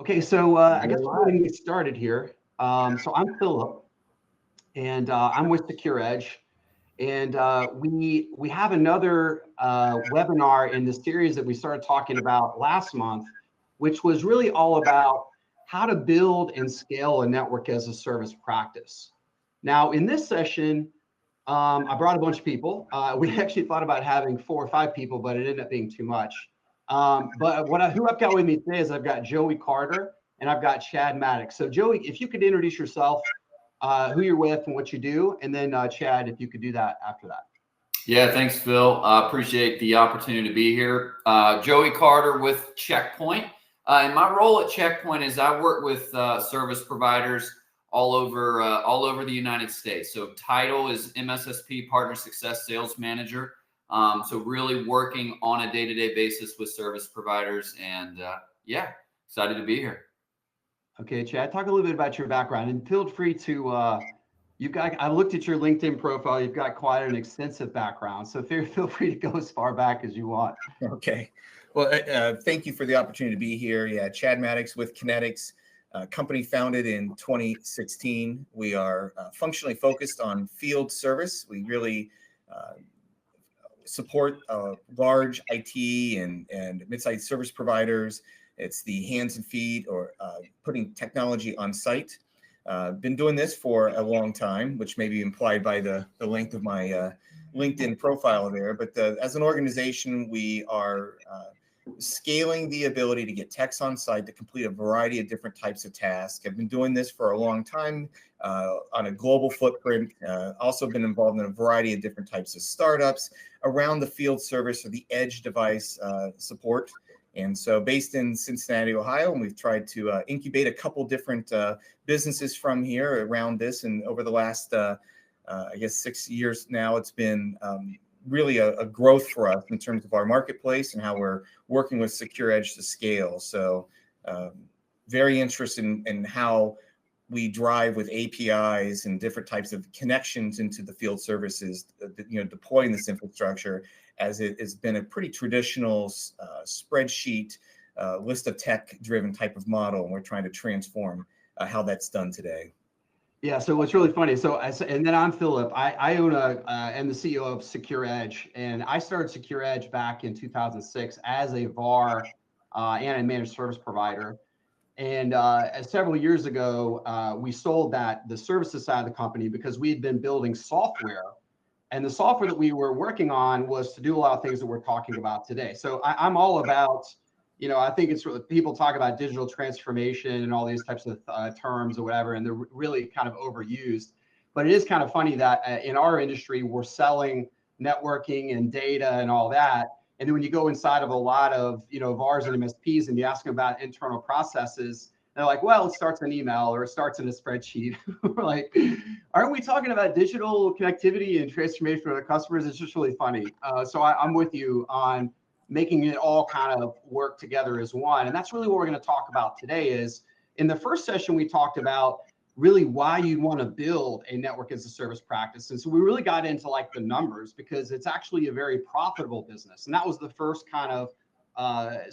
Okay, so I guess we're going to get started here. So I'm Philip, and I'm with Secure Edge, and we have another webinar in the series that we started talking about last month, which was really all about how to build and scale a network as a service practice. Now, in this session, I brought a bunch of people. We actually thought about having 4 or 5 people, but it ended up being too much. But who I've got with me today is I've got Joey Carter and I've got Chad Maddox. So Joey, if you could introduce yourself, who you're with and what you do, and then Chad, if you could do that after that. Yeah, thanks, Phil. I appreciate the opportunity to be here. Joey Carter with Checkpoint. And my role at Checkpoint is I work with service providers all over the United States. So title is MSSP Partner Success Sales Manager. So really working on a day-to-day basis with service providers, and yeah, excited to be here. Okay, Chad, talk a little bit about your background, and feel free to, I looked at your LinkedIn profile, you've got quite an extensive background, so feel free to go as far back as you want. Okay, well, thank you for the opportunity to be here. Yeah, Chad Maddox with Kinetics, company founded in 2016. We are functionally focused on field service. We really support large IT and mid-sized service providers. It's the hands and feet, or putting technology on site. Been doing this for a long time, which may be implied by the length of my LinkedIn profile there. But as an organization, we are scaling the ability to get techs on site to complete a variety of different types of tasks. I've been doing this for a long time on a global footprint. Also been involved in a variety of different types of startups around the field service or the edge device support. And so based in Cincinnati, Ohio, and we've tried to incubate a couple different businesses from here around this. And over the last, I guess, 6 years now, it's been really a growth for us in terms of our marketplace and how we're working with Secure Edge to scale. So very interested in how we drive with APIs and different types of connections into the field services, deploying this infrastructure, as it has been a pretty traditional spreadsheet list of tech driven type of model. And we're trying to transform how that's done today. Yeah, so what's really funny, and then I'm Philip. I own am the CEO of Secure Edge, and I started Secure Edge back in 2006 as a VAR and a managed service provider. And several years ago, we sold the services side of the company because we had been building software. And the software that we were working on was to do a lot of things that we're talking about today. So I'm all about, I think it's really, people talk about digital transformation and all these types of terms or whatever, and they're really kind of overused. But it is kind of funny that in our industry, we're selling networking and data and all that. And then when you go inside of a lot of, VARs and MSPs and you ask them about internal processes, they're like, well, it starts in email or it starts in a spreadsheet. We're like, aren't we talking about digital connectivity and transformation for the customers? It's just really funny. So I'm with you on making it all kind of work together as one. And that's really what we're going to talk about today. Is in the first session, we talked about really why you want to build a network as a service practice. And so we really got into like the numbers because it's actually a very profitable business. And that was the first kind of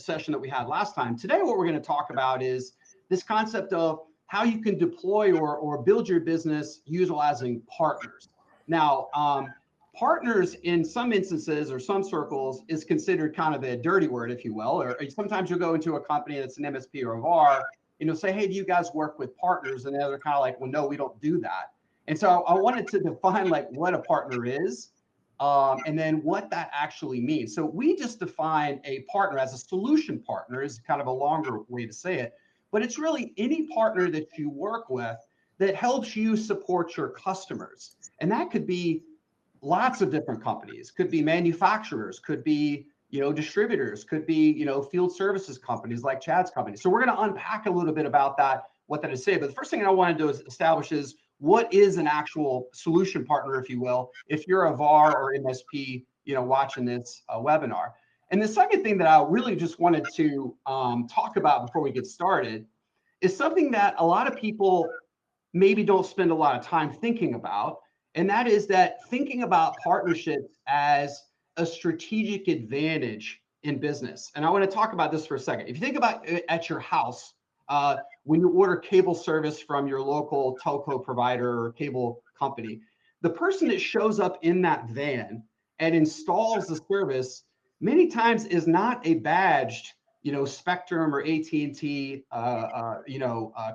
session that we had last time. Today, what we're going to talk about is this concept of how you can deploy or build your business utilizing partners. Now, partners in some instances or some circles is considered kind of a dirty word, if you will, or sometimes you'll go into a company that's an MSP or a VAR, say, hey, do you guys work with partners? And they're kind of like, well, no, we don't do that. And so I wanted to define like what a partner is and then what that actually means. So we just define a partner as a solution partner is kind of a longer way to say it. But it's really any partner that you work with that helps you support your customers. And that could be lots of different companies, could be manufacturers, could be, distributors, could be, field services companies like Chad's company. So we're going to unpack a little bit about that, what that is say. But the first thing I want to do is establish is what is an actual solution partner, if you will, if you're a VAR or MSP, watching this webinar. And the second thing that I really just wanted to talk about before we get started is something that a lot of people maybe don't spend a lot of time thinking about. And that is that thinking about partnerships as a strategic advantage in business. And I want to talk about this for a second. If you think about it at your house, when you order cable service from your local telco provider or cable company, the person that shows up in that van and installs the service many times is not a badged, Spectrum or AT&T,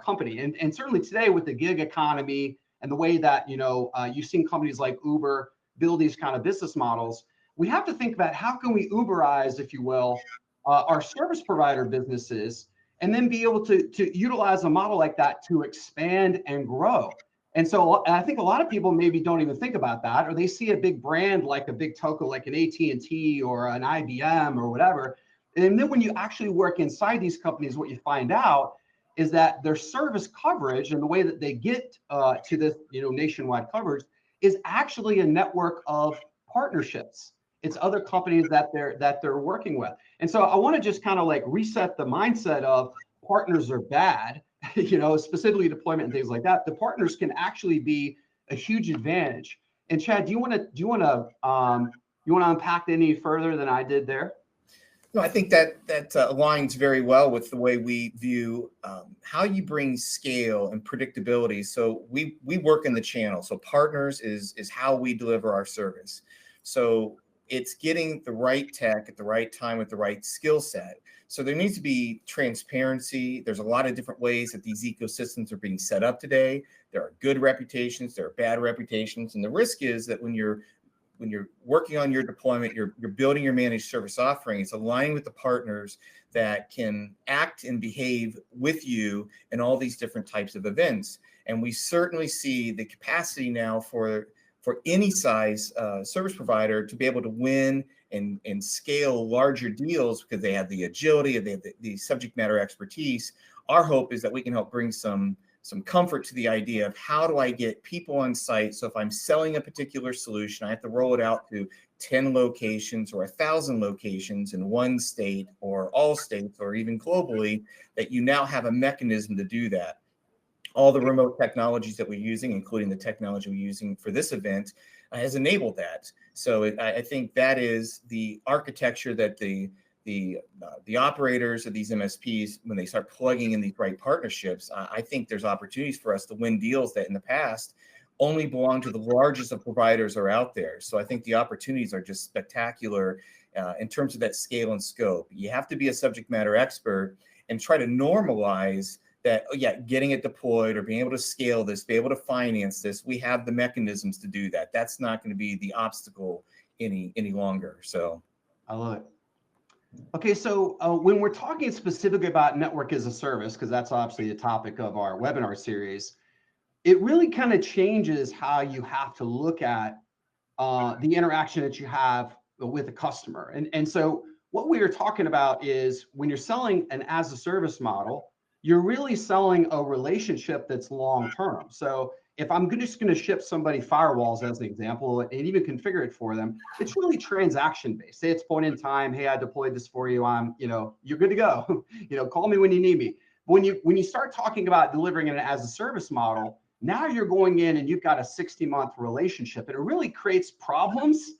company. And certainly today with the gig economy and the way that, you've seen companies like Uber build these kind of business models, we have to think about how can we Uberize, if you will, our service provider businesses, and then be able to utilize a model like that to expand and grow. And so I think a lot of people maybe don't even think about that, or they see a big brand like a big telco, like an AT&T or an IBM or whatever. And then when you actually work inside these companies, what you find out is that their service coverage and the way that they get to this, nationwide coverage is actually a network of partnerships. It's other companies that they're working with. And so I want to just kind of like reset the mindset of partners are bad, specifically deployment and things like that. The partners can actually be a huge advantage. And Chad, do you want to unpack any further than I did there? No, I think that aligns very well with the way we view how you bring scale and predictability. So we work in the channel. So partners is how we deliver our service. So it's getting the right tech at the right time with the right skill set. So there needs to be transparency. There's a lot of different ways that these ecosystems are being set up today. There are good reputations, there are bad reputations, and the risk is that when you're working on your deployment, you're building your managed service offering, it's aligning with the partners that can act and behave with you in all these different types of events. And we certainly see the capacity now for any size service provider to be able to win and scale larger deals because they have the agility, they have the subject matter expertise. Our hope is that we can help bring some comfort to the idea of how do I get people on site. So if I'm selling a particular solution, I have to roll it out to 10 locations or 1,000 locations in one state or all states or even globally, that you now have a mechanism to do that. All the remote technologies that we're using, including the technology we're using for this event, has enabled that. So I think that is the architecture that the operators of these MSPs, when they start plugging in these right partnerships, I think there's opportunities for us to win deals that in the past only belong to the largest of providers are out there. So I think the opportunities are just spectacular in terms of that scale and scope. You have to be a subject matter expert and try to normalize that, getting it deployed or being able to scale this, be able to finance this. We have the mechanisms to do that. That's not going to be the obstacle any longer. So I love it. Okay, so when we're talking specifically about network as a service, because that's obviously the topic of our webinar series, it really kind of changes how you have to look at the interaction that you have with a customer. And so what we are talking about is when you're selling an as a service model, you're really selling a relationship that's long term. So if I'm just going to ship somebody firewalls as an example and even configure it for them, it's really transaction based. Say it's point in time. Hey, I deployed this for you. You're good to go. Call me when you need me. When you start talking about delivering it as a service model, now you're going in and you've got a 60-month relationship, and it really creates problems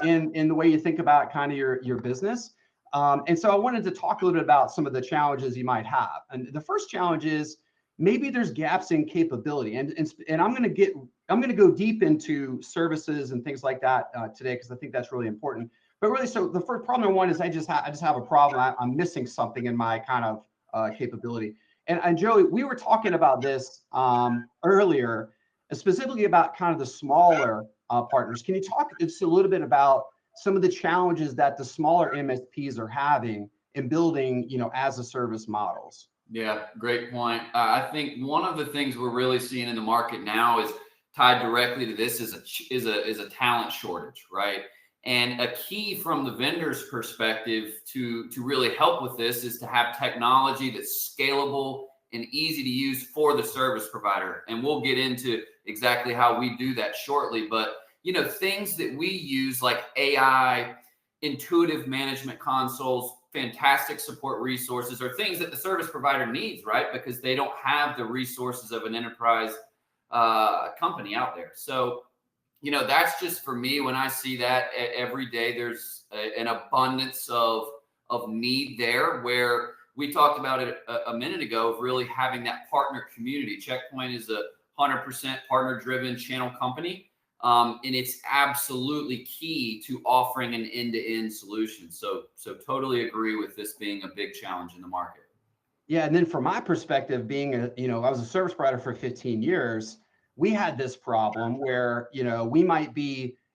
in the way you think about kind of your business. And so I wanted to talk a little bit about some of the challenges you might have. And the first challenge is maybe there's gaps in capability. And I'm going to go deep into services and things like that today, because I think that's really important. But really, so the first problem I want is I just have a problem. I'm missing something in my kind of capability. And Joey, we were talking about this earlier, specifically about kind of the smaller partners. Can you talk just a little bit about some of the challenges that the smaller MSPs are having in building, as a service models? Yeah, great point. I think one of the things we're really seeing in the market now is tied directly to this is a talent shortage, right? And a key from the vendor's perspective to really help with this is to have technology that's scalable and easy to use for the service provider. And we'll get into exactly how we do that shortly. But things that we use like AI, intuitive management consoles, fantastic support resources are things that the service provider needs, right? Because they don't have the resources of an enterprise company out there. So, that's just for me, when I see that every day, there's an abundance of need there where we talked about it a minute ago, of really having that partner community. Checkpoint is a 100% partner-driven channel company, and it's absolutely key to offering an end-to-end solution. So totally agree with this being a big challenge in the market. Yeah, and then from my perspective, being I was a service provider for 15 years, we had this problem where,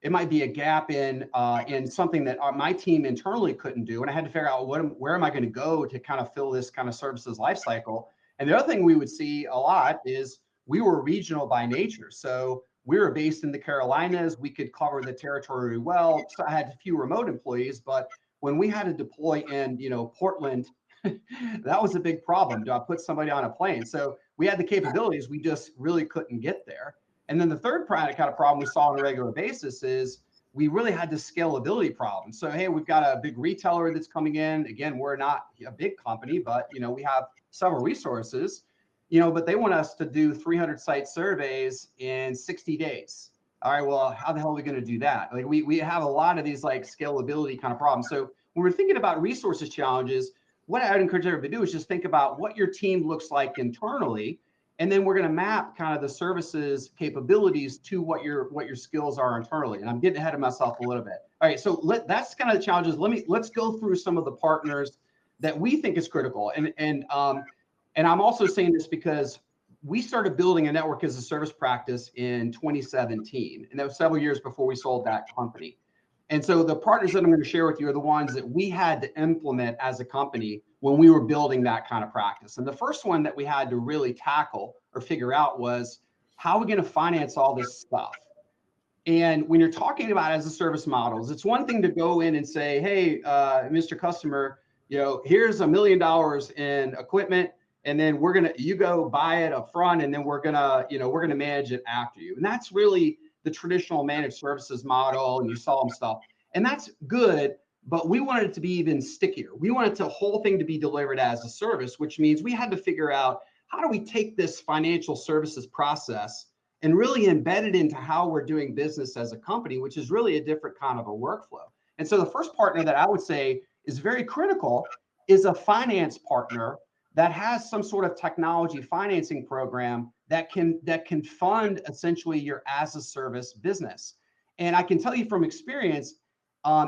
it might be a gap in something that my team internally couldn't do, and I had to figure out where am I going to go to kind of fill this kind of services life cycle. And the other thing we would see a lot is we were regional by nature, so we were based in the Carolinas. We could cover the territory well. So I had a few remote employees, but when we had to deploy in Portland, that was a big problem. Do I put somebody on a plane? So we had the capabilities, we just really couldn't get there. And then the third kind of problem we saw on a regular basis is we really had this scalability problem. So, hey, we've got a big retailer that's coming in. Again, we're not a big company, but we have several resources, but they want us to do 300 site surveys in 60 days. All right, well, how the hell are we going to do that? Like we have a lot of these like scalability kind of problems. So when we're thinking about resources challenges, what I'd encourage everybody to do is just think about what your team looks like internally, and then we're going to map kind of the services capabilities to what your skills are internally. And I'm getting ahead of myself a little bit. All right, so that's kind of the challenges. Let's go through some of the partners that we think is critical. And I'm also saying this because we started building a network as a service practice in 2017, and that was several years before we sold that company. And so the partners that I'm going to share with you are the ones that we had to implement as a company when we were building that kind of practice. And the first one that we had to really tackle or figure out was, how are we going to finance all this stuff? And when you're talking about as a service models, it's one thing to go in and say, hey, Mr. Customer, here's $1 million in equipment, and then you go buy it up front, and then we're gonna manage it after you. And that's really the traditional managed services model, and you sell them stuff, and that's good. But we wanted it to be even stickier. We wanted the whole thing to be delivered as a service, which means we had to figure out, how do we take this financial services process and really embed it into how we're doing business as a company, which is really a different kind of a workflow. And so the first partner that I would say is very critical is a finance partner that has some sort of technology financing program that can fund essentially your as a service business. And I can tell you from experience,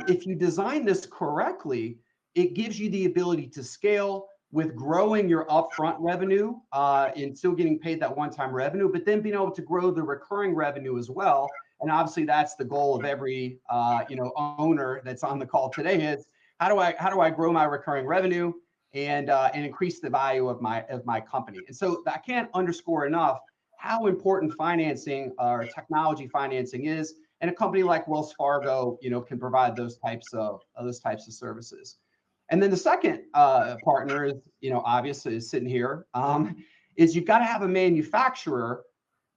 if you design this correctly, it gives you the ability to scale with growing your upfront revenue and still getting paid that one-time revenue, but then being able to grow the recurring revenue as well. And obviously that's the goal of every owner that's on the call today, is how do I grow my recurring revenue and increase the value of my company? And so I can't underscore enough how important financing or technology financing is. And a company like Wells Fargo, can provide those types of services. And then the second partner is, obviously is sitting here, is you've got to have a manufacturer,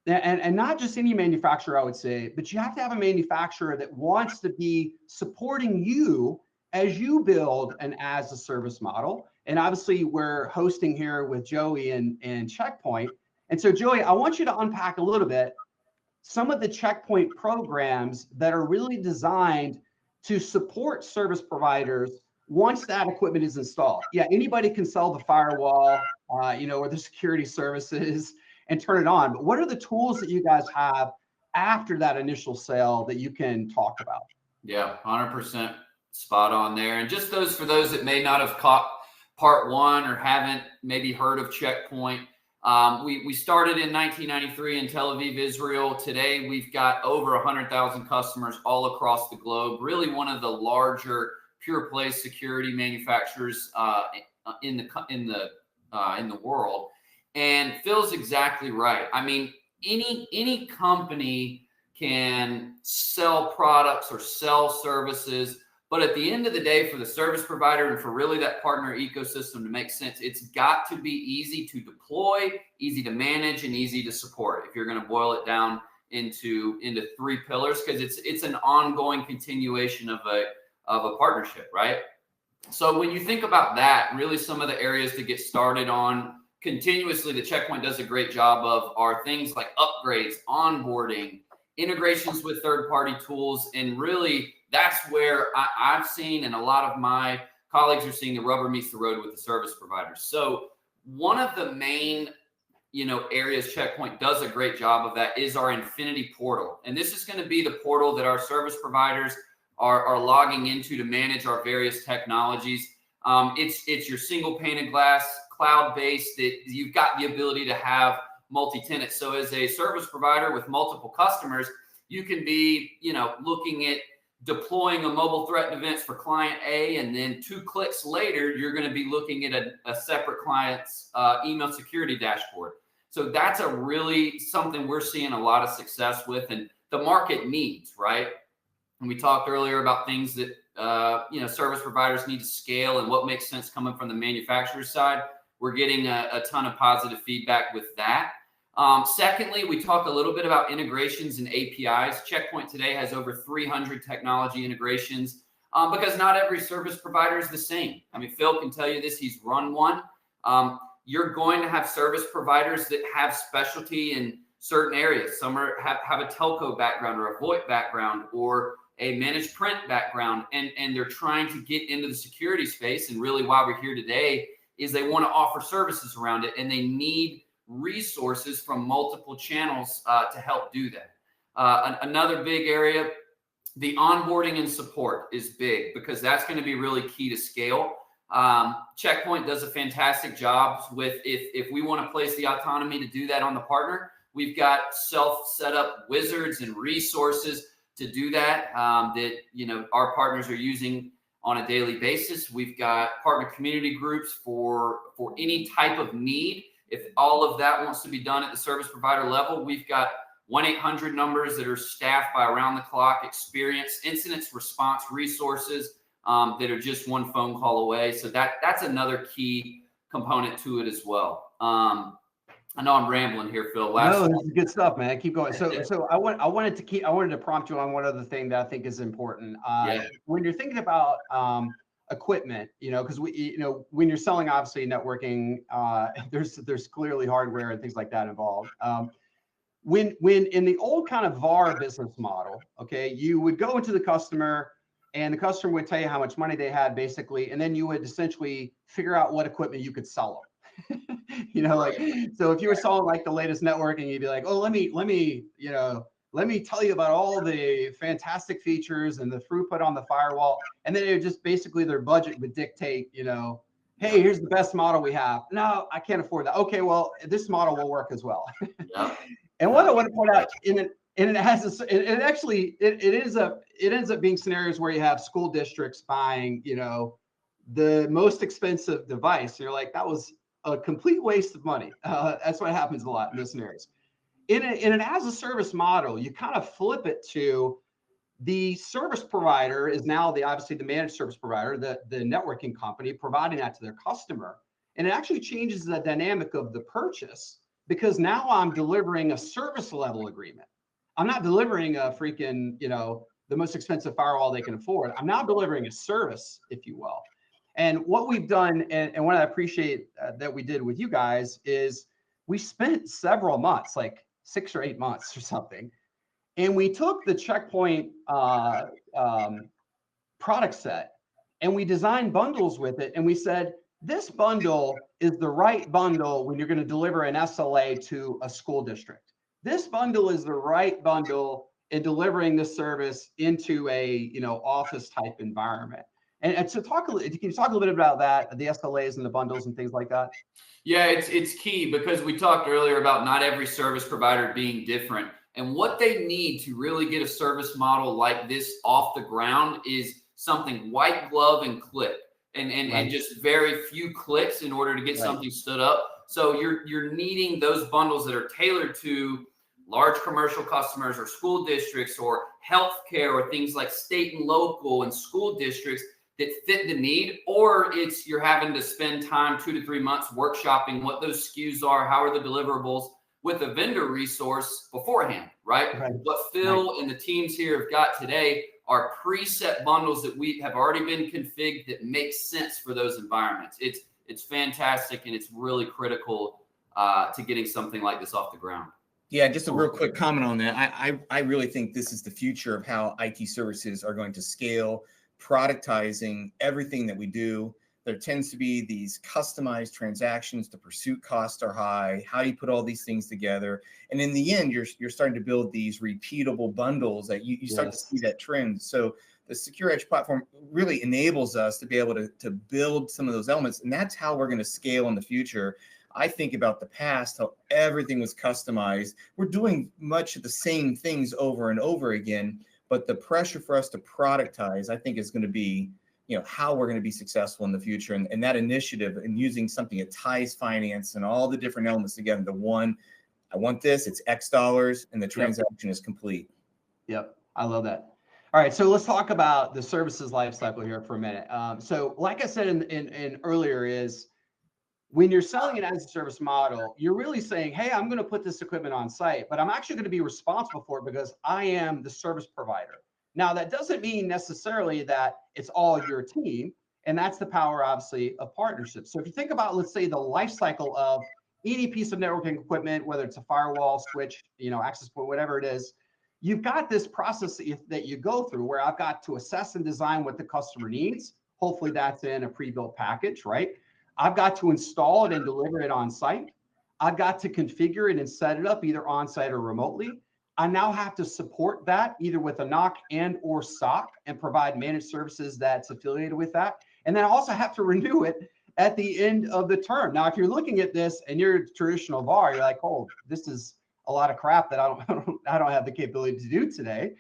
and not just any manufacturer, I would say, but you have to have a manufacturer that wants to be supporting you as you build an as a service model. And obviously we're hosting here with Joey and Checkpoint. And so Joey, I want you to unpack a little bit some of the Checkpoint programs that are really designed to support service providers once that equipment is installed. Yeah, anybody can sell the firewall, or the security services and turn it on. But what are the tools that you guys have after that initial sale that you can talk about? Yeah, 100% spot on there. And just for those that may not have caught part one or haven't maybe heard of Checkpoint, we started in 1993 in Tel Aviv, Israel. Today, we've got over 100,000 customers all across the globe. Really one of the larger pure play security manufacturers in the world. And Phil's exactly right. I mean, any company can sell products or sell services, but at the end of the day, for the service provider and for really that partner ecosystem to make sense, it's got to be easy to deploy, easy to manage, and easy to support. If you're going to boil it down into three pillars, because it's an ongoing continuation of a partnership, right? So when you think about that, really some of the areas to get started on continuously, the Checkpoint does a great job of are things like upgrades, onboarding, integrations with third-party tools, and really that's where I've seen, and a lot of my colleagues are seeing the rubber meets the road with the service providers. So one of the main areas Check Point does a great job of that is our Infinity portal. And this is going to be the portal that our service providers are logging into to manage our various technologies. It's your single pane of glass, cloud-based, that you've got the ability to have multi-tenant. So as a service provider with multiple customers, you can be, looking at deploying a mobile threat events for client A, and then 2 clicks later, you're going to be looking at a separate client's email security dashboard. So that's a really something we're seeing a lot of success with, and the market needs, right? And we talked earlier about things that, service providers need to scale and what makes sense coming from the manufacturer's side. We're getting a ton of positive feedback with that. Secondly, we talked a little bit about integrations and APIs. Check Point today has over 300 technology integrations because not every service provider is the same. I mean, Phil can tell you this, he's run one. You're going to have service providers that have specialty in certain areas. Some have a telco background or a VoIP background or a managed print background, and they're trying to get into the security space. And really why we're here today is they want to offer services around it, and they need resources from multiple channels to help do that. Another big area, the onboarding and support is big because that's going to be really key to scale. Check Point does a fantastic job with if we want to place the autonomy to do that on the partner, we've got self-set up wizards and resources to do that, our partners are using on a daily basis. We've got partner community groups for any type of need. If all of that wants to be done at the service provider level, we've got 1-800 numbers that are staffed by around the clock, experienced incident response resources that are just one phone call away. So that's another key component to it as well. I know I'm rambling here, Phil. No, this is good stuff, man. Keep going. So I wanted to prompt you on one other thing that I think is important. When you're thinking about equipment, because when you're selling obviously networking, there's clearly hardware and things like that involved. When in the old kind of VAR business model, okay, you would go into the customer and the customer would tell you how much money they had basically, and then you would essentially figure out what equipment you could sell them. So if you were selling like the latest networking, you'd be like, oh, let me tell you about all the fantastic features and the throughput on the firewall. And then it would just basically their budget would dictate, hey, here's the best model we have. No, I can't afford that. Okay, well, this model will work as well. Yeah. And what I want to point out it ends up being scenarios where you have school districts buying, the most expensive device. And you're like, that was a complete waste of money. That's what happens a lot in those scenarios. In an as a service model, you kind of flip it to the service provider is now obviously the managed service provider, the networking company providing that to their customer. And it actually changes the dynamic of the purchase because now I'm delivering a service level agreement. I'm not delivering a freaking, the most expensive firewall they can afford. I'm now delivering a service, if you will. And what we've done, and what I appreciate that we did with you guys is we spent several months, like 6 or 8 months or something, and we took the Check Point product set and we designed bundles with it. And we said, this bundle is the right bundle when you're going to deliver an SLA to a school district. This bundle is the right bundle in delivering this service into a office type environment. And so can you talk a little bit about that, the SLAs and the bundles and things like that? Yeah, it's key because we talked earlier about not every service provider being different. And what they need to really get a service model like this off the ground is something white glove and click and just very few clicks in order to get something stood up. So you're needing those bundles that are tailored to large commercial customers or school districts or healthcare or things like state and local and school districts that fit the need, or you're having to spend time 2 to 3 months workshopping what those SKUs are, how are the deliverables with a vendor resource beforehand, right? What Phil and the teams here have got today are preset bundles that we have already been configured that make sense for those environments. It's fantastic and it's really critical to getting something like this off the ground. Yeah, just a real quick comment on that. I really think this is the future of how IT services are going to scale productizing everything that we do. There tends to be these customized transactions. The pursuit costs are high. How do you put all these things together? And in the end, you're starting to build these repeatable bundles that you start to see that trend. So the Secure Edge platform really enables us to be able to build some of those elements. And that's how we're going to scale in the future. I think about the past, how everything was customized. We're doing much of the same things over and over again, but the pressure for us to productize, I think, is going to be, how we're going to be successful in the future. And that initiative and using something that ties finance and all the different elements together, the one, I want this, it's X dollars, and the transaction is complete. Yep. I love that. All right. So let's talk about the services lifecycle here for a minute. So like I said in earlier is, when you're selling an as a service model, you're really saying, hey, I'm going to put this equipment on site, but I'm actually going to be responsible for it because I am the service provider. Now, that doesn't mean necessarily that it's all your team. And that's the power, obviously, of partnerships. So if you think about, let's say, the life cycle of any piece of networking equipment, whether it's a firewall, switch, access point, whatever it is, you've got this process that you go through where I've got to assess and design what the customer needs. Hopefully that's in a pre-built package, right? I've got to install it and deliver it on site. I've got to configure it and set it up either on site or remotely. I now have to support that either with a NOC and or SOC and provide managed services that's affiliated with that. And then I also have to renew it at the end of the term. Now, if you're looking at this and you're a traditional VAR, you're like, oh, this is a lot of crap that I don't have the capability to do today.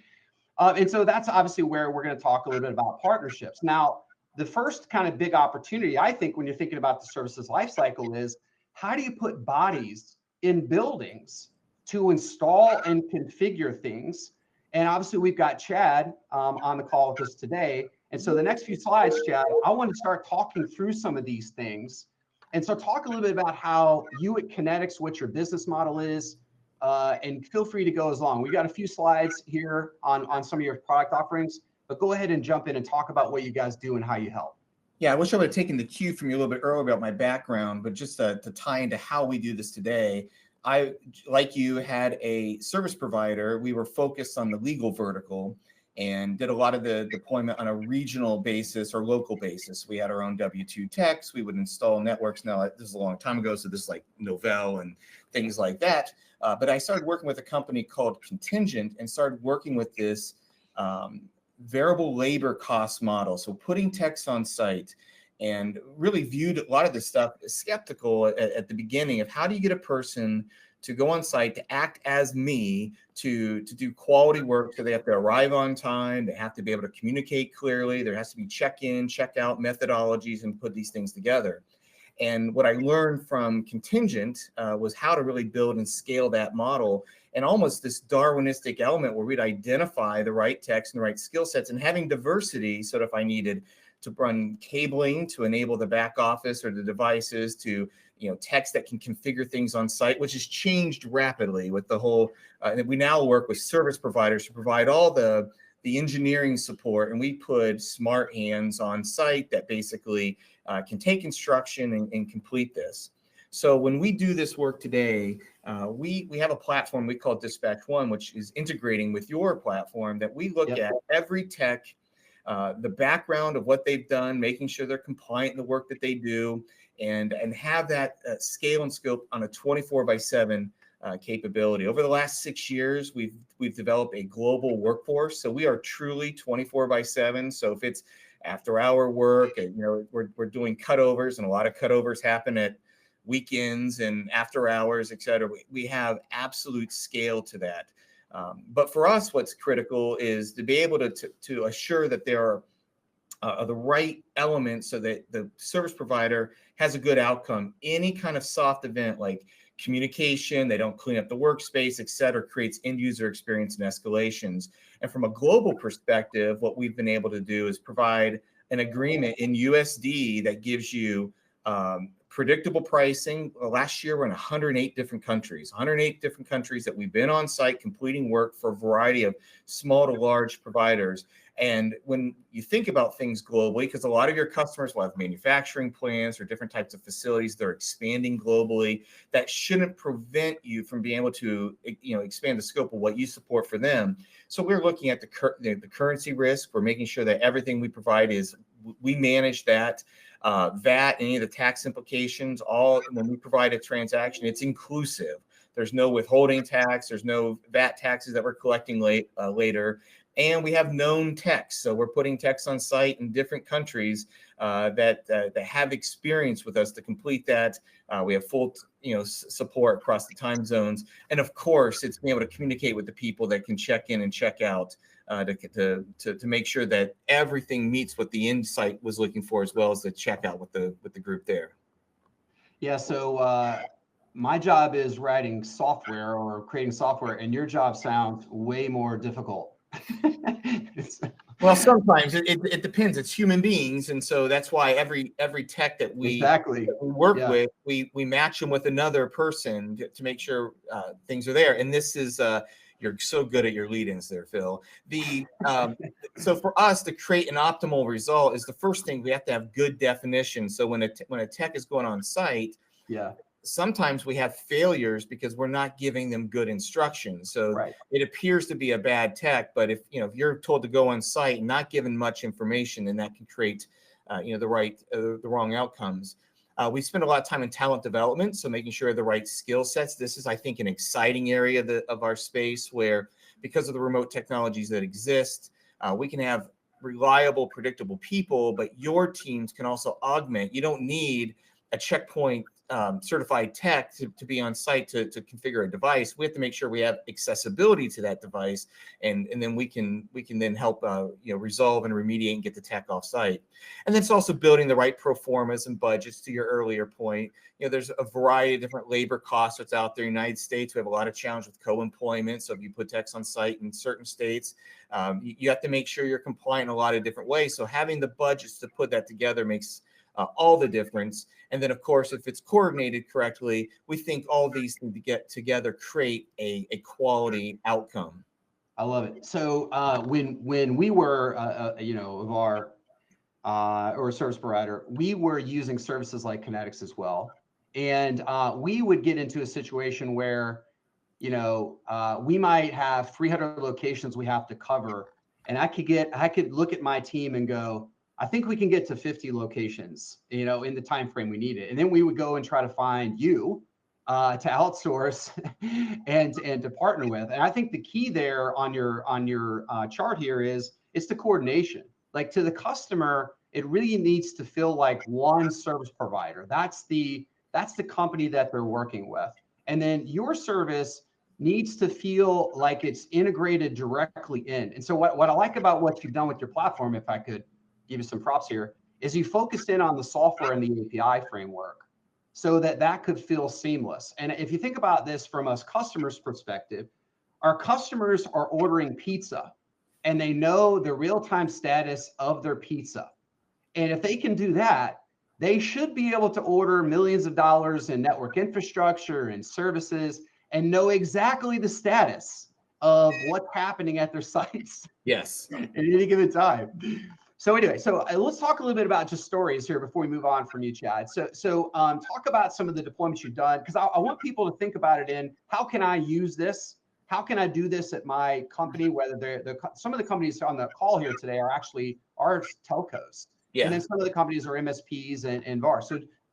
And so that's obviously where we're going to talk a little bit about partnerships. Now, the first kind of big opportunity, I think, when you're thinking about the services lifecycle is how do you put bodies in buildings to install and configure things? And obviously, we've got Chad on the call with us today. And so the next few slides, Chad, I want to start talking through some of these things. And so talk a little bit about how you at Kinetix, what your business model is, and feel free to go as long. We've got a few slides here on some of your product offerings. But go ahead and jump in and talk about what you guys do and how you help. Yeah, I wish I would have taken the cue from you a little bit earlier about my background, but just to tie into how we do this today, I, like you, had a service provider. We were focused on the legal vertical and did a lot of the deployment on a regional basis or local basis. We had our own W2 techs. We would install networks. Now, this is a long time ago, so this is like Novell and things like that. But I started working with a company called Contingent and started working with this variable labor cost model. So putting techs on site, and really viewed a lot of this stuff skeptical at the beginning of how do you get a person to go on site to act as me to do quality work. So they have to arrive on time. They have to be able to communicate clearly. There has to be check-in, check-out methodologies and put these things together. And what I learned from Contingent was how to really build and scale that model, and almost this Darwinistic element where we'd identify the right techs and the right skill sets, and having diversity. So if I needed to run cabling to enable the back office or the devices, to techs that can configure things on site, which has changed rapidly with the whole. We now work with service providers to provide all the engineering support, and we put smart hands on site that basically can take instruction and complete this. So when we do this work today, we have a platform we call Dispatch One, which is integrating with your platform, that we look at every tech, the background of what they've done, making sure they're compliant in the work that they do, and have that scale and scope on a 24/7 capability. Over the last 6 years, we've developed a global workforce, so we are truly 24/7. So if it's after-hour work, and we're doing cutovers, and a lot of cutovers happen at weekends and after hours, et cetera. We have absolute scale to that. But for us, what's critical is to be able to assure that there are the right elements so that the service provider has a good outcome. Any kind of soft event like communication, they don't clean up the workspace, et cetera, creates end user experience and escalations. And from a global perspective, what we've been able to do is provide an agreement in USD that gives you predictable pricing. Last year, we're in 108 different countries, that we've been on site completing work for a variety of small to large providers. And when you think about things globally, because a lot of your customers will have manufacturing plants or different types of facilities, they're expanding globally, that shouldn't prevent you from being able to, expand the scope of what you support for them. So we're looking at the currency risk. We're making sure that everything we provide we manage that. VAT, any of the tax implications, all when we provide a transaction, it's inclusive. There's no withholding tax. There's no VAT taxes that we're collecting later. And we have known techs. So we're putting techs on site in different countries that have experience with us to complete that. We have full support across the time zones. And of course, it's being able to communicate with the people that can check in and check out to make sure that everything meets what the Insight was looking for, as well as the checkout with the group there. Yeah. So my job is writing software or creating software, and your job sounds way more difficult. Well, sometimes it depends. It's human beings, and so that's why every tech that we work with, we match them with another person to make sure things are there. And this is you're so good at your lead-ins there, Phil. So for us to create an optimal result is the first thing. We have to have good definition. So when a tech is going on site, sometimes we have failures because we're not giving them good instructions. So it appears to be a bad tech, but if you're told to go on site and not given much information, then that can create the wrong outcomes. We spend a lot of time in talent development, so making sure the right skill sets. This is, I think, an exciting area of our space where, because of the remote technologies that exist, we can have reliable, predictable people, but your teams can also augment. You don't need a Checkpoint certified tech to be on site to configure a device. We have to make sure we have accessibility to that device, and then we can then help resolve and remediate and get the tech off site. And then it's also building the right pro formas and budgets. To your earlier point, there's a variety of different labor costs that's out there in the United States. We have a lot of challenge with co-employment. So if you put techs on site in certain states, you have to make sure you're compliant in a lot of different ways. So having the budgets to put that together makes all the difference. And then, of course, if it's coordinated correctly, we think all these things to get together create a quality outcome. I love it. So when we were, VAR or a service provider, we were using services like Kinetix as well. And we would get into a situation where, we might have 300 locations we have to cover. And I could look at my team and go, I think we can get to 50 locations, in the time frame we need it. And then we would go and try to find you to outsource and to partner with. And I think the key there on your chart here is it's the coordination. Like, to the customer, it really needs to feel like one service provider. That's the company that they're working with. And then your service needs to feel like it's integrated directly in. And so what I like about what you've done with your platform, if I could give you some props here, is you focused in on the software and the API framework so that could feel seamless. And if you think about this from a customer's perspective, our customers are ordering pizza and they know the real-time status of their pizza. And if they can do that, they should be able to order millions of dollars in network infrastructure and services and know exactly the status of what's happening at their sites. Yes. At any given time. So anyway, let's talk a little bit about just stories here before we move on from you, Chad. So talk about some of the deployments you've done, because I want people to think about it in how can I use this? How can I do this at my company? Whether some of the companies on the call here today are actually telcos, and then some of the companies are MSPs and VAR.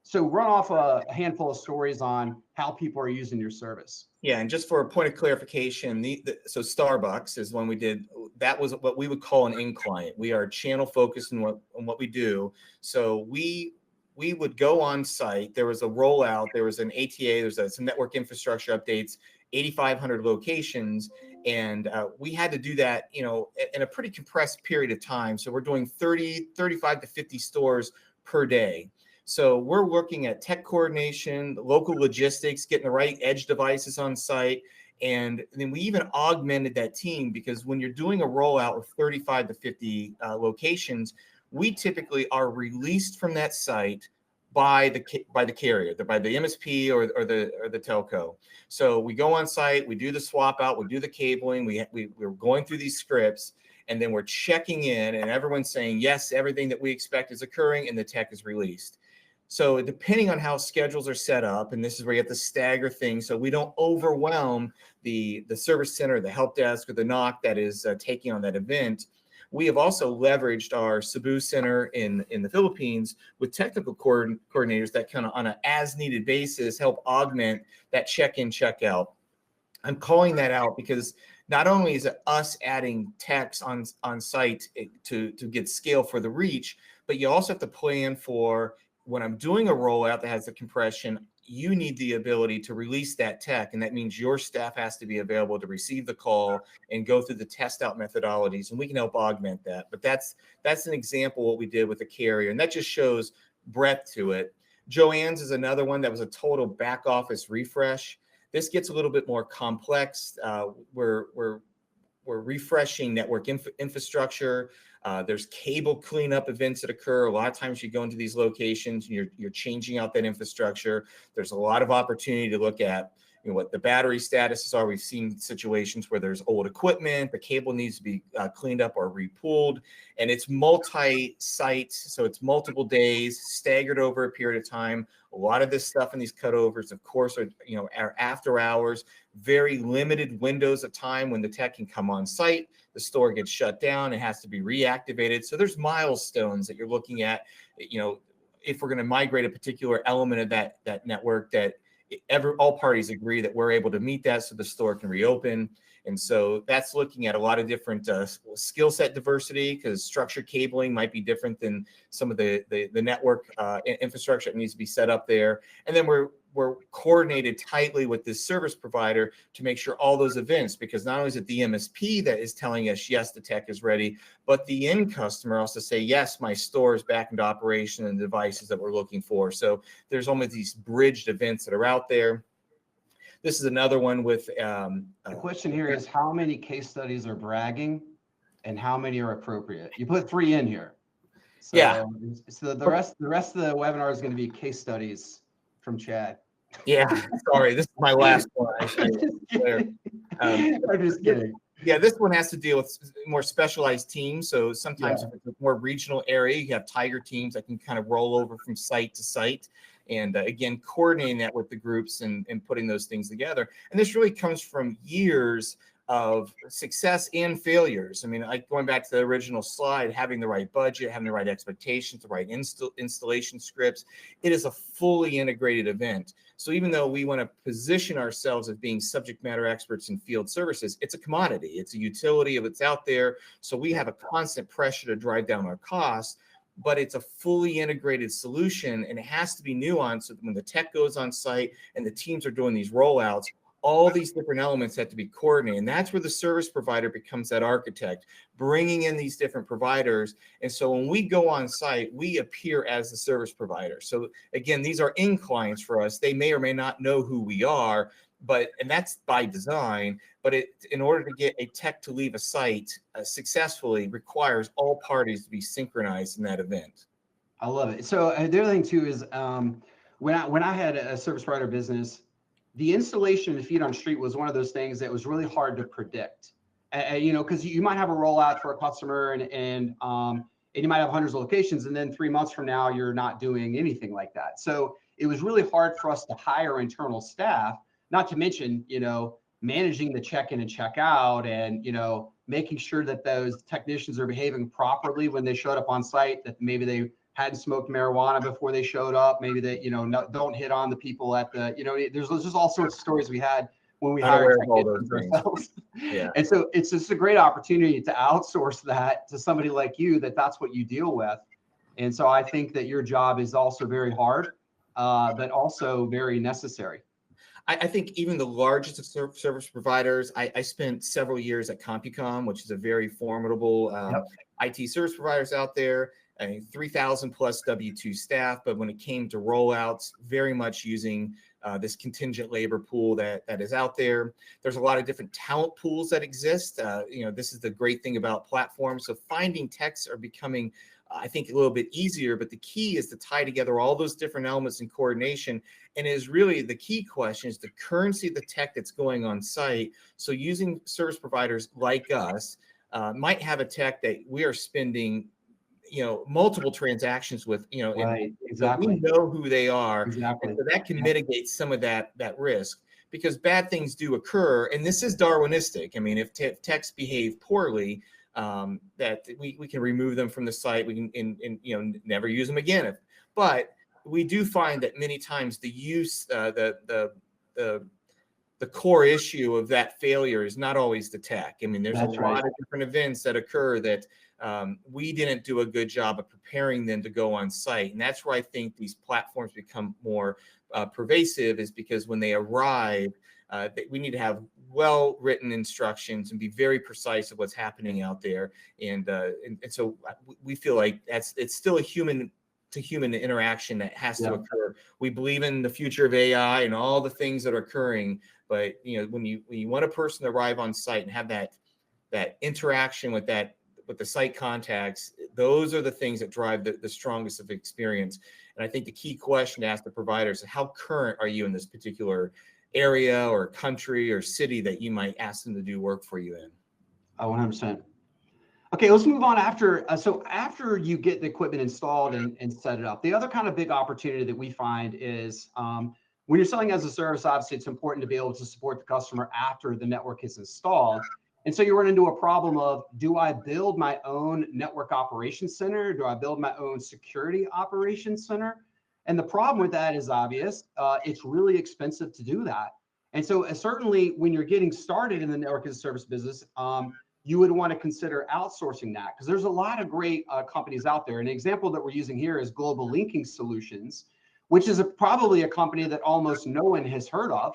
So run off a handful of stories on how people are using your service. Yeah, and just for a point of clarification, so Starbucks is one we did. That was what we would call an end client. We are channel focused on what we do. So we would go on site. There was a rollout. There was an ATA. There's some network infrastructure updates. 8,500 locations, and we had to do that, in a pretty compressed period of time. So we're doing 35 to 50 stores per day. So we're looking at tech coordination, local logistics, getting the right edge devices on site. And then we even augmented that team, because when you're doing a rollout with 35 to 50 locations, we typically are released from that site by the carrier, by the MSP or the telco. So we go on site, we do the swap out, we do the cabling, we're going through these scripts, and then we're checking in, and everyone's saying yes, everything that we expect is occurring, and the tech is released. So depending on how schedules are set up, and this is where you have to stagger things so we don't overwhelm the service center, the help desk, or the NOC that is taking on that event. We have also leveraged our Cebu Center in the Philippines with technical coordinators that kind of on an as-needed basis help augment that check-in, check-out. I'm calling that out because not only is it us adding techs on site to get scale for the reach, but you also have to plan for when I'm doing a rollout that has the compression, you need the ability to release that tech. And that means your staff has to be available to receive the call and go through the test out methodologies. And we can help augment that. But that's an example of what we did with the carrier. And that just shows breadth to it. Joann's is another one that was a total back office refresh. This gets a little bit more complex. We're refreshing network infrastructure. There's cable cleanup events that occur. A lot of times you go into these locations and you're changing out that infrastructure. There's a lot of opportunity to look at what the battery statuses are. We've seen situations where there's old equipment, the cable needs to be cleaned up or repooled, and it's multi-site, so it's multiple days, staggered over a period of time. A lot of this stuff in these cutovers, of course, are after hours, very limited windows of time when the tech can come on site. The store gets shut down, it has to be reactivated. So there's milestones that you're looking at, if we're going to migrate a particular element of that network that all parties agree that we're able to meet that so the store can reopen. And so that's looking at a lot of different skill set diversity, because structured cabling might be different than some of the network infrastructure that needs to be set up there. And then we're coordinated tightly with this service provider to make sure all those events, because not only is it the MSP that is telling us, yes, the tech is ready, but the end customer also say, yes, my store is back into operation and the devices that we're looking for. So there's almost these bridged events that are out there. This is another one with the question here is how many case studies are bragging and how many are appropriate? You put 3 in here. So, yeah. So the rest of the webinar is going to be case studies from Chad. Yeah. Sorry, this is my last one. I'm just kidding. Yeah, this one has to deal with more specialized teams. So sometimes if it's a more regional area, you have tiger teams that can kind of roll over from site to site. And again, coordinating that with the groups and putting those things together. And this really comes from years of success and failures. I mean, going back to the original slide, having the right budget, having the right expectations, the right installation scripts, it is a fully integrated event. So even though we want to position ourselves as being subject matter experts in field services, it's a commodity. It's a utility of it's out there. So we have a constant pressure to drive down our costs, but it's a fully integrated solution, and it has to be nuanced so that when the tech goes on site and the teams are doing these rollouts, all these different elements have to be coordinated. And that's where the service provider becomes that architect, bringing in these different providers. And so when we go on site, we appear as the service provider. So again, these are end clients for us. They may or may not know who we are, and that's by design. But in order to get a tech to leave a site successfully requires all parties to be synchronized in that event. I love it. So the other thing too is when I had a service provider business, the installation and feet on street was one of those things that was really hard to predict. Because you might have a rollout for a customer and you might have hundreds of locations, and then 3 months from now you're not doing anything like that. So it was really hard for us to hire internal staff, not to mention managing the check-in and check-out, and making sure that those technicians are behaving properly when they showed up on site, that maybe they hadn't smoked marijuana before they showed up. Maybe they, don't hit on the people at the, there's just all sorts of stories we had when we hired technicians ourselves. Yeah. And so it's just a great opportunity to outsource that to somebody like you, that's what you deal with. And so I think that your job is also very hard, but also very necessary. I think even the largest of service providers, I spent several years at CompuCom, which is a very formidable IT service providers out there. 3,000 plus W-2 staff, but when it came to rollouts, very much using this contingent labor pool that is out there. There's a lot of different talent pools that exist. This is the great thing about platforms. So finding techs are becoming I think, a little bit easier. But the key is to tie together all those different elements in coordination. And is really the key question is the currency of the tech that's going on site. So using service providers like us might have a tech that we are spending, multiple transactions with, Right, and exactly. we know who they are. Exactly. And so that can mitigate some of that risk, because bad things do occur. And this is Darwinistic. I mean, if techs behave poorly, that we can remove them from the site. We can, never use them again. But we do find that many times the use, the core issue of that failure is not always the tech. I mean, there's That's a right. lot of different events that occur that we didn't do a good job of preparing them to go on site. And that's where I think these platforms become more pervasive, is because when they arrive, we need to have well-written instructions and be very precise of what's happening out there. And so we feel like it's still a human to human interaction that has to occur. We believe in the future of AI and all the things that are occurring, but when you want a person to arrive on site and have that interaction with the site contacts, those are the things that drive the strongest of experience. And I think the key question to ask the providers is, how current are you in this particular area or country or city that you might ask them to do work for you in? 100%. Okay, let's move on after. So after you get the equipment installed and set it up, the other kind of big opportunity that we find is when you're selling as a service, obviously it's important to be able to support the customer after the network is installed. And so you run into a problem of, do I build my own network operations center? Do I build my own security operations center? And the problem with that is obvious. It's really expensive to do that. And so certainly when you're getting started in the network as a service business, you would want to consider outsourcing that, because there's a lot of great companies out there. An example that we're using here is Global Linking Solutions, which is probably a company that almost no one has heard of.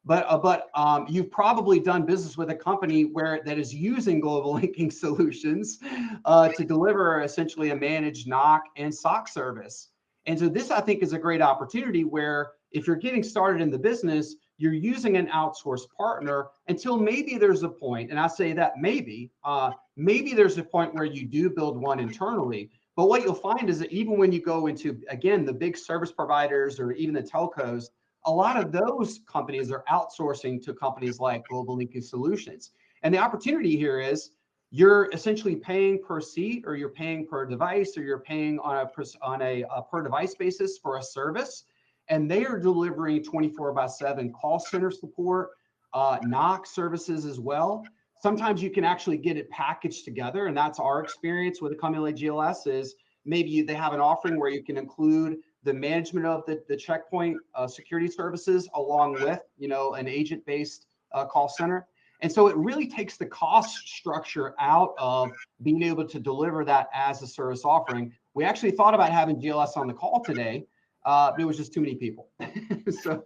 But you've probably done business with a company that is using Global Linking Solutions to deliver essentially a managed NOC and SOC service. And so this, I think, is a great opportunity where if you're getting started in the business, you're using an outsourced partner until maybe there's a point, and I say that maybe there's a point where you do build one internally. But what you'll find is that even when you go into, again, the big service providers or even the telcos, a lot of those companies are outsourcing to companies like Global Linking Solutions. And the opportunity here is you're essentially paying per seat, or you're paying per device, or you're paying on a per device basis for a service. And they are delivering 24/7 call center support, NOC services as well. Sometimes you can actually get it packaged together. And that's our experience with a company like GLS, is maybe they have an offering where you can include the management of the checkpoint security services along with, an agent-based call center. And so it really takes the cost structure out of being able to deliver that as a service offering. We actually thought about having GLS on the call today, but it was just too many people. so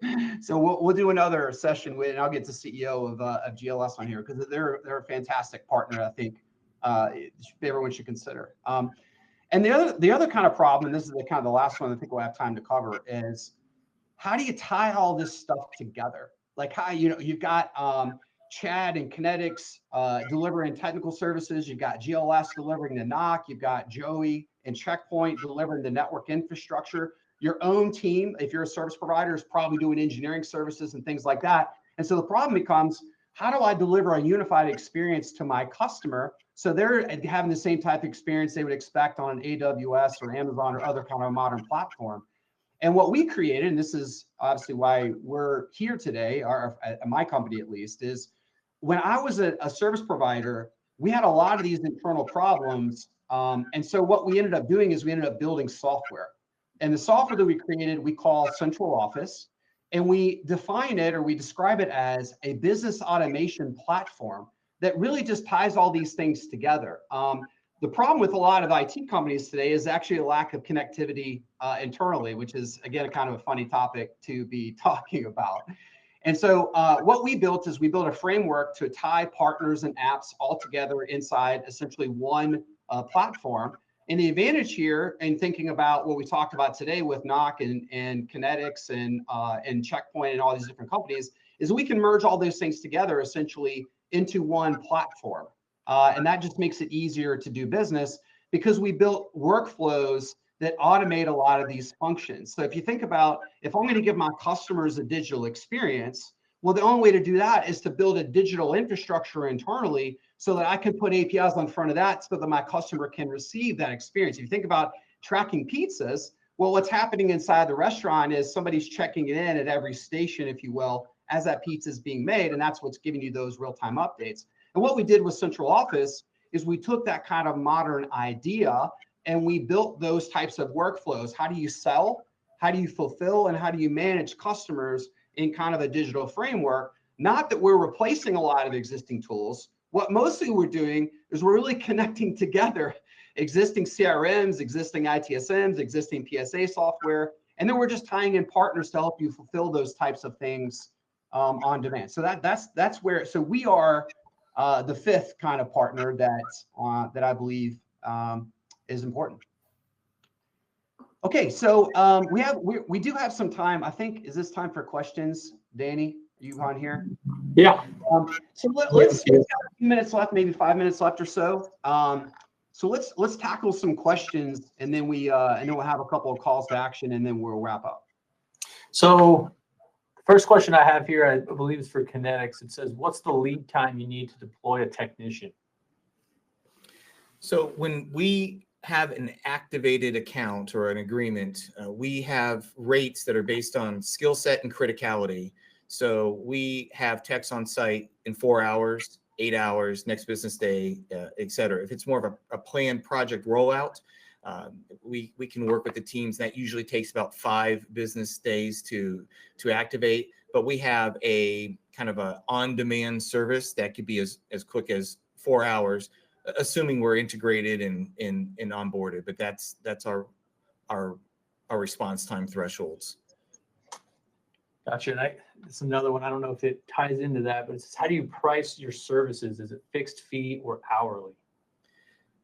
we'll do another session with, and I'll get the CEO of GLS on here, because they're a fantastic partner. I think everyone should consider. And the other kind of problem, and this is the last one I think we'll have time to cover, is how do you tie all this stuff together? Like how, you've got Chad and Kinetics delivering technical services. You've got GLS delivering the NOC. You've got Joey and Checkpoint delivering the network infrastructure. Your own team, if you're a service provider, is probably doing engineering services and things like that. And so the problem becomes, how do I deliver a unified experience to my customer so they're having the same type of experience they would expect on an AWS or Amazon or other kind of modern platform? And what we created, and this is obviously why we're here today, or at my company at least, is when I was a service provider, we had a lot of these internal problems. And so what we ended up doing is we ended up building software. And the software that we created, we call Central Office. And we define it, or we describe it as a business automation platform that really just ties all these things together. The problem with a lot of IT companies today is actually a lack of connectivity internally, which is, again, kind of a funny topic to be talking about. And so what we built is we built a framework to tie partners and apps all together inside essentially one platform. And the advantage here, in thinking about what we talked about today with NOC and Kinetics and Checkpoint and all these different companies, is we can merge all those things together essentially into one platform. And that just makes it easier to do business. because we built workflows that automate a lot of these functions. So if you think about, if I'm going to give my customers a digital experience, well, the only way to do that is to build a digital infrastructure internally so that I can put APIs on front of that so that my customer can receive that experience. If you think about tracking pizzas, well, what's happening inside the restaurant is somebody's checking it in at every station, if you will, as that pizza is being made, and that's what's giving you those real-time updates. And what we did with Central Office is we took that kind of modern idea and we built those types of workflows. How do you sell? How do you fulfill? And how do you manage customers in kind of a digital framework? Not that we're replacing a lot of existing tools. What mostly we're doing is we're really connecting together existing CRMs, existing ITSMs, existing PSA software, and then we're just tying in partners to help you fulfill those types of things on demand. So that's where. So we are the fifth kind of partner that I believe is important. Okay, so we do have some time. I think, is this time for questions? Danny, you on here? Yeah. So let's got a few minutes left, maybe 5 minutes left or so. So let's tackle some questions, and then we'll have a couple of calls to action, and then we'll wrap up. So the first question I have here, I believe is for Kinetics. It says, what's the lead time you need to deploy a technician? So when we have an activated account or an agreement, we have rates that are based on skill set and criticality. So we have techs on site in 4 hours, 8 hours, next business day, et cetera. If it's more of a planned project rollout, we can work with the teams. That usually takes about 5 business days to activate. But we have a kind of a on-demand service that could be as quick as 4 hours, assuming we're integrated and onboarded. But that's our response time thresholds. Gotcha. And it's another one. I don't know if it ties into that, but it's how do you price your services? Is it fixed fee or hourly?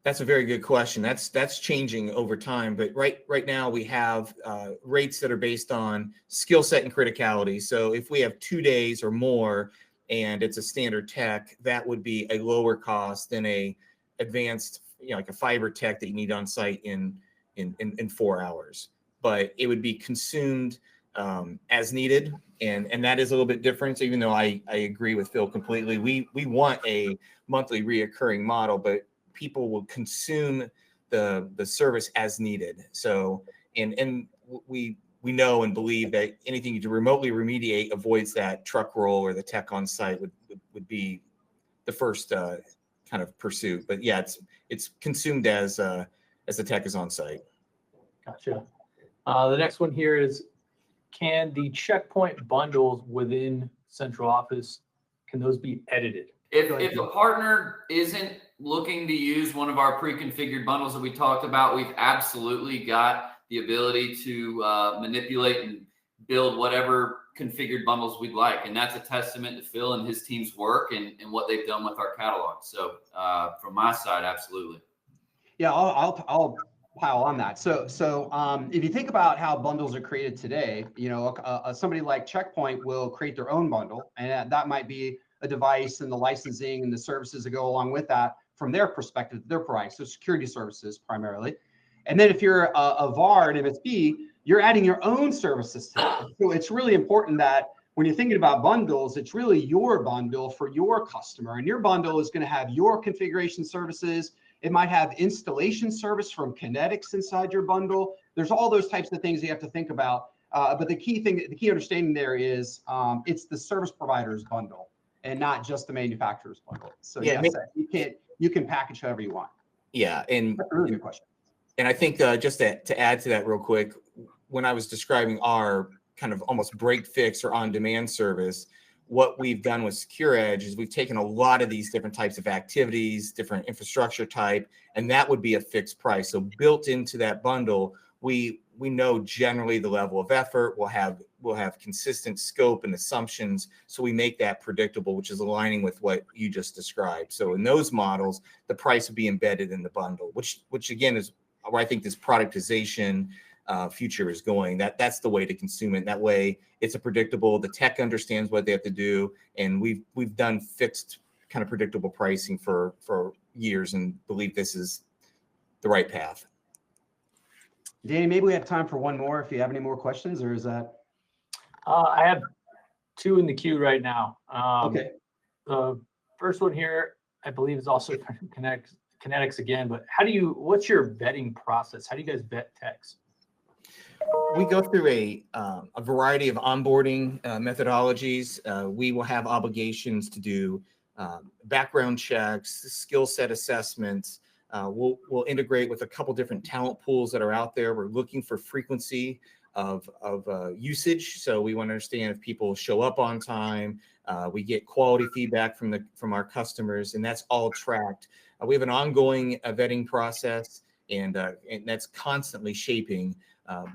That's a very good question. That's changing over time. But right now we have rates that are based on skill set and criticality. So if we have 2 days or more and it's a standard tech, that would be a lower cost than a advanced, like a fiber tech that you need on site in 4 hours. But it would be consumed as needed, and that is a little bit different. So even though I agree with Phil completely, we want a monthly reoccurring model, but people will consume the service as needed. So and we know and believe that anything to remotely remediate avoids that truck roll, or the tech on site would be the first kind of pursuit. But yeah, it's consumed as the tech is on site. Gotcha. The next one here is, can the Checkpoint bundles within Central Office, can those be edited? If a partner isn't looking to use one of our pre-configured bundles that we talked about, we've absolutely got the ability to manipulate and build whatever configured bundles we'd like. And that's a testament to Phil and his team's work and what they've done with our catalog. So from my side, absolutely. Yeah, I'll pile on that. So if you think about how bundles are created today, somebody like Checkpoint will create their own bundle, and that might be a device and the licensing and the services that go along with that from their perspective, they're providing. So security services primarily. And then if you're a VAR and MSP, you're adding your own services to it. So it's really important that when you're thinking about bundles, it's really your bundle for your customer. And your bundle is going to have your configuration services. It might have installation service from Kinetics inside your bundle. There's all those types of things you have to think about. But the key understanding there is it's the service provider's bundle and not just the manufacturer's bundle. So yeah, yes, you can package however you want. Yeah, and that's a really good question. And I think just to add to that real quick, when I was describing our kind of almost break fix or on-demand service, what we've done with Secure Edge is we've taken a lot of these different types of activities, different infrastructure type, and that would be a fixed price. So built into that bundle, we know generally the level of effort. We'll have consistent scope and assumptions, so we make that predictable, which is aligning with what you just described. So in those models, the price would be embedded in the bundle, which again is where I think this productization future is going. That's the way to consume it. That way, it's a predictable. The tech understands what they have to do, and we've done fixed kind of predictable pricing for years, and believe this is the right path. Danny, maybe we have time for one more if you have any more questions, or is that I have two in the queue right now. okay? The first one here, I believe, is also Kinetics again, but what's your vetting process? How do you guys vet techs? We go through a variety of onboarding methodologies. We will have obligations to do background checks, skill set assessments. We'll integrate with a couple different talent pools that are out there. We're looking for frequency of usage, so we want to understand if people show up on time. We get quality feedback from our customers, and that's all tracked. We have an ongoing vetting process, and that's constantly shaping.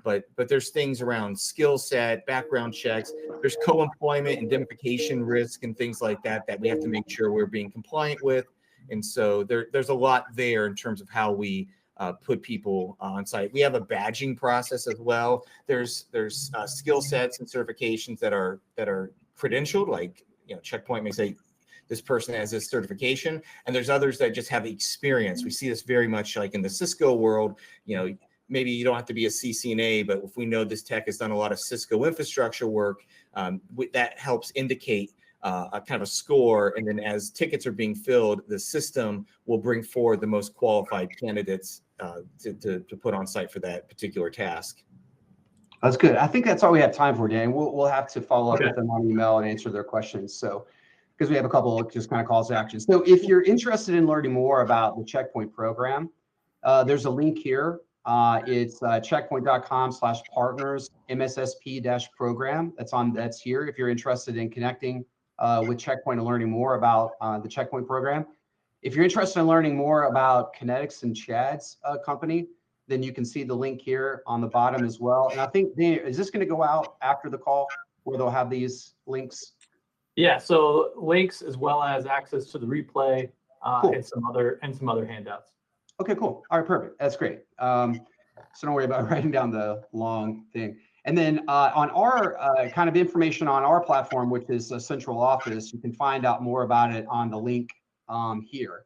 But there's things around skill set, background checks. There's co-employment, indemnification risk, and things like that we have to make sure we're being compliant with. And so there's a lot there in terms of how we put people on site. We have a badging process as well. There's skill sets and certifications that are credentialed, like Checkpoint may say this person has this certification, and there's others that just have experience. We see this very much like in the Cisco world. Maybe you don't have to be a CCNA, but if we know this tech has done a lot of Cisco infrastructure work, that helps indicate a kind of a score. And then as tickets are being filled, the system will bring forward the most qualified candidates to put on site for that particular task. That's good. I think that's all we have time for, Dan. We'll have to follow up Okay. with them on email and answer their questions. So, because we have a couple of just kind of calls to action. So if you're interested in learning more about the Checkpoint program, there's a link here. It's checkpoint.com/partners MSSP-program. That's here if you're interested in connecting with Checkpoint and learning more about the Checkpoint program. If you're interested in learning more about Kinetics and Chad's company, then you can see the link here on the bottom as well. And I think, Dan, is this going to go out after the call where they'll have these links? Yeah, so links as well as access to the replay Cool. and some other handouts. Okay, cool. All right, perfect. That's great. So don't worry about writing down the long thing. And then on our kind of information on our platform, which is a central office, you can find out more about it on the link here.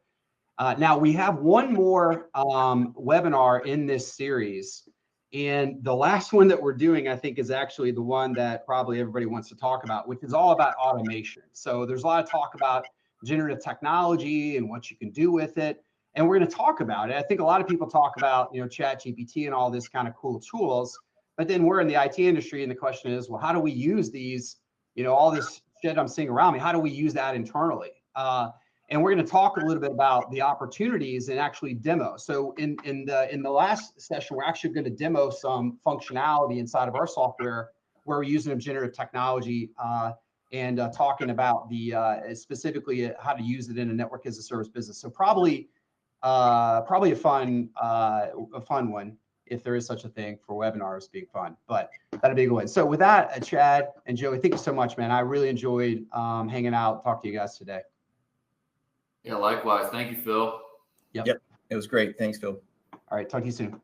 Now we have one more webinar in this series. And the last one that we're doing, I think, is actually the one that probably everybody wants to talk about, which is all about automation. So there's a lot of talk about generative technology and what you can do with it. And we're going to talk about it. I think a lot of people talk about, ChatGPT and all this kind of cool tools, but then we're in the IT industry. And the question is, well, how do we use these, all this shit I'm seeing around me? How do we use that internally? And we're going to talk a little bit about the opportunities and actually demo. So in the last session, we're actually going to demo some functionality inside of our software where we're using generative technology and talking about the specifically how to use it in a network as a service business. So probably a fun one, if there is such a thing for webinars being fun, but that'd be a good one. So with that, Chad and Joey, thank you so much, man. I really enjoyed hanging out, talk to you guys today. Yeah, likewise. Thank you, Phil. Yep. It was great. Thanks, Phil. All right. Talk to you soon.